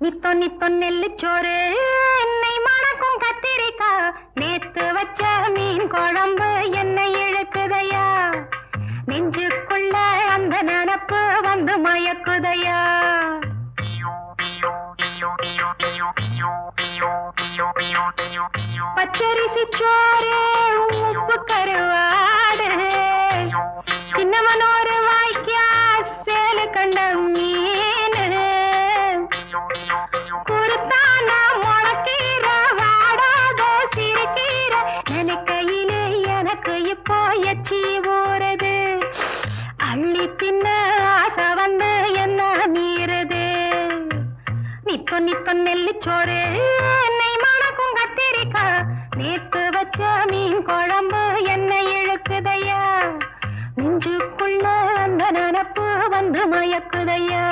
நித்தோ நித்தோ நெல்லுச்சோறு என்னை மணக்கும் கத்திரிக்கா நேத்து வச்ச மீன் குழம்பு என்னை இழுக்குதையா நெஞ்சுக்குள்ள அந்த நினப்பு வந்து மயக்குதையா பச்சரிசி சோறு உப்பு கருவாடு சின்னவனோரு வாய்க்கா சேலு கண்ட மீன் குருத்தான முளக்கீர வாடாத சிறுகீர நினைக்கையிலே எனக்கு இப்போ எச்சி ஊறுது அள்ளி தின்ன ஆசை வந்து என்ன மீறுது நித்தோ நித்தோ நெல்லுச்சோறு என்னை மணக்கும் கத்திரிக்கா நேத்து வச்ச மீன் குழம்பு என்னை இழுக்குதையா நெஞ்சுக்குள்ள அந்த நினப்பு வந்து மயக்குதையா